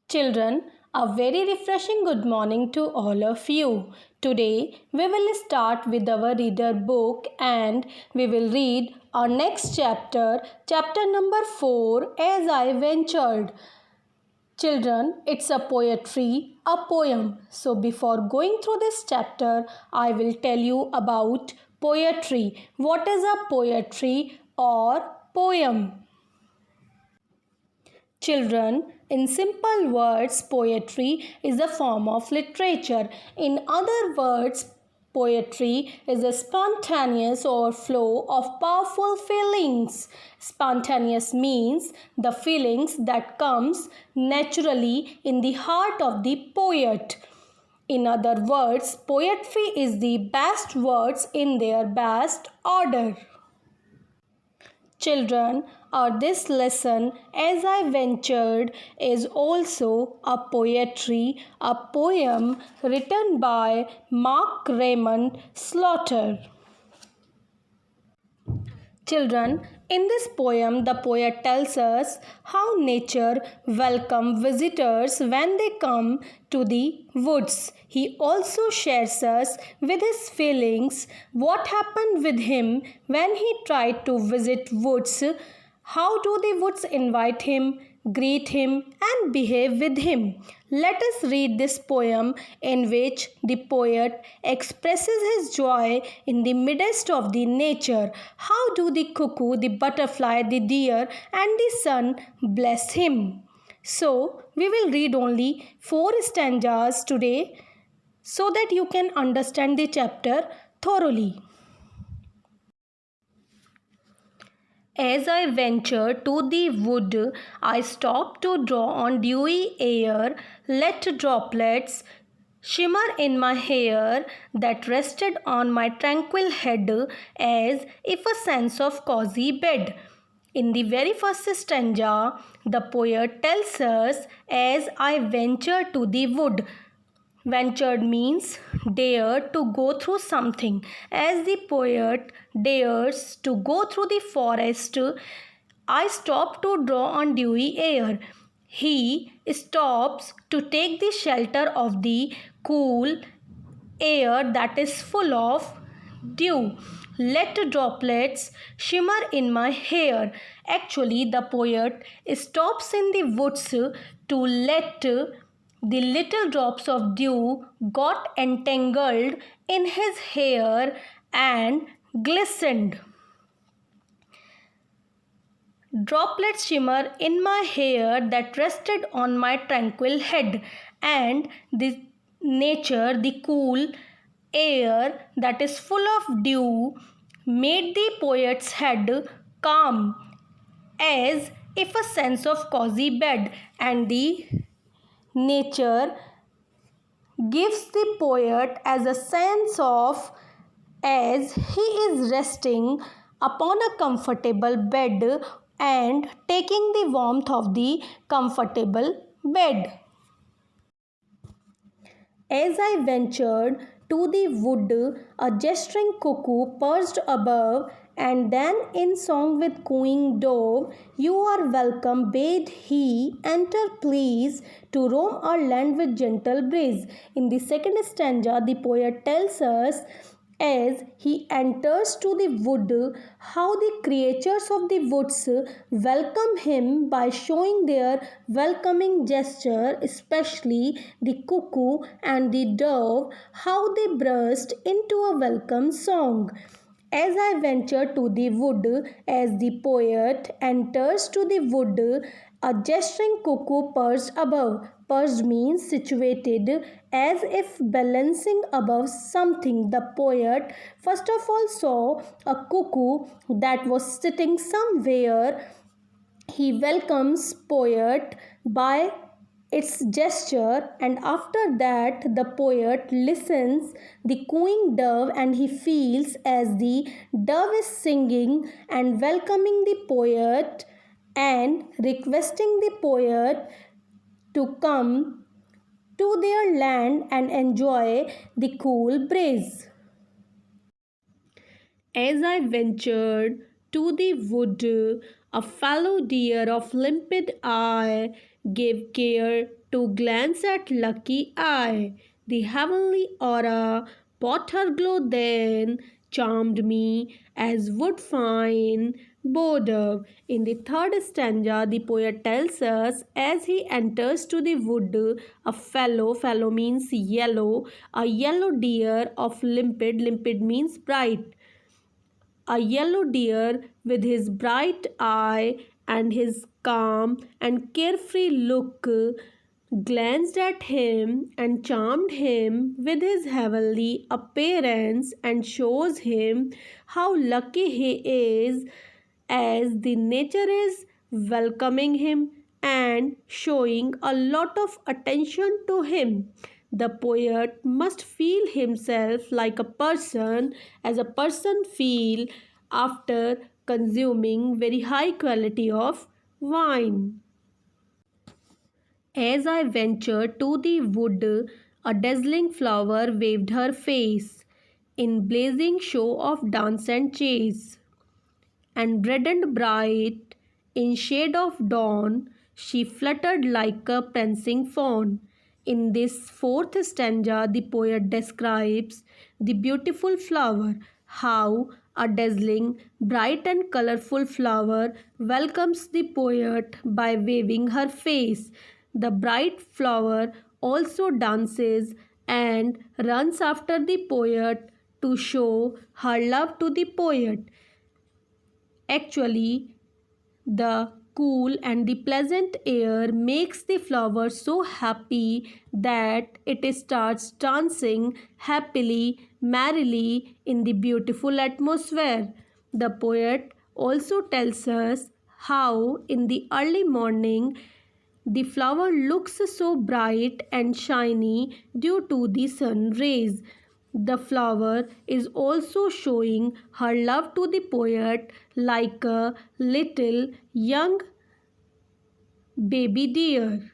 Children, a very refreshing good morning to all of you. Today we will start with our reader book and we will read our next chapter, chapter number 4, As I Ventured. Children, it's a poetry, a poem. So before going through this chapter, I will tell you about poetry. What is a poetry or poem? Children, in simple words, poetry is a form of literature. In other words, poetry is a spontaneous overflow of powerful feelings. Spontaneous means the feelings that comes naturally in the heart of the poet. In other words, poetry is the best words in their best order. Children, this lesson, as I ventured, is also a poetry, a poem written by Mark Raymond Slaughter. Children, in this poem, the poet tells us how nature welcomes visitors when they come to the woods. He also shares us with his feelings, what happened with him when he tried to visit woods. How do the woods invite him, greet him, and behave with him? Let us read this poem in which the poet expresses his joy in the midst of the nature. How do the cuckoo, the butterfly, the deer, and the sun bless him? So, we will read only 4 stanzas today so that you can understand the chapter thoroughly. As I ventured to the wood, I stopped to draw on dewy air, let droplets shimmer in my hair that rested on my tranquil head as if a sense of cozy bed. In the very first stanza, the poet tells us, as I ventured to the wood. Ventured means dare to go through something. As the poet dares to go through the forest, I stop to draw on dewy air. He stops to take the shelter of the cool air that is full of dew. Let droplets shimmer in my hair. Actually, the poet stops in the woods to let the little drops of dew got entangled in his hair and glistened. Droplets shimmer in my hair that rested on my tranquil head, and the nature, the cool air that is full of dew, made the poet's head calm as if a sense of cozy bed, and the nature gives the poet as a sense of as he is resting upon a comfortable bed and taking the warmth of the comfortable bed. As I ventured to the wood, a gesturing cuckoo perched above, and then in song with cooing dove, you are welcome, bade he, enter please, to roam our land with gentle breeze. In the second stanza, the poet tells us as he enters to the wood, how the creatures of the woods welcome him by showing their welcoming gesture, especially the cuckoo and the dove, how they burst into a welcome song. As I venture to the wood, as the poet enters to the wood, a gesturing cuckoo perched above. Perched means situated as if balancing above something. The poet first of all saw a cuckoo that was sitting somewhere. He welcomes poet by its gesture, and after that the poet listens the cooing dove, and he feels as the dove is singing and welcoming the poet and requesting the poet to come to their land and enjoy the cool breeze. As I ventured to the wood, A fallow deer of limpid eye gave care to glance at lucky eye. The heavenly aura brought her glow then, charmed me as would fine border. In the third stanza, the poet tells us as he enters to the wood, fallow means yellow, a yellow deer of limpid means bright. A yellow deer with his bright eye and his calm and carefree look glanced at him and charmed him with his heavenly appearance and shows him how lucky he is as the nature is welcoming him and showing a lot of attention to him. The poet must feel himself like a person as a person feel after consuming very high quality of wine. As I ventured to the wood, a dazzling flower waved her face in blazing show of dance and chase, and reddened bright in shade of dawn, she fluttered like a prancing fawn. In this fourth stanza, the poet describes the beautiful flower, how a dazzling, bright and colorful flower welcomes the poet by waving her face. The bright flower also dances and runs after the poet to show her love to the poet. Actually, the cool and the pleasant air makes the flower so happy that it starts dancing happily, merrily in the beautiful atmosphere. The poet also tells us how in the early morning the flower looks so bright and shiny due to the sun rays. The flower is also showing her love to the poet like a little young baby deer.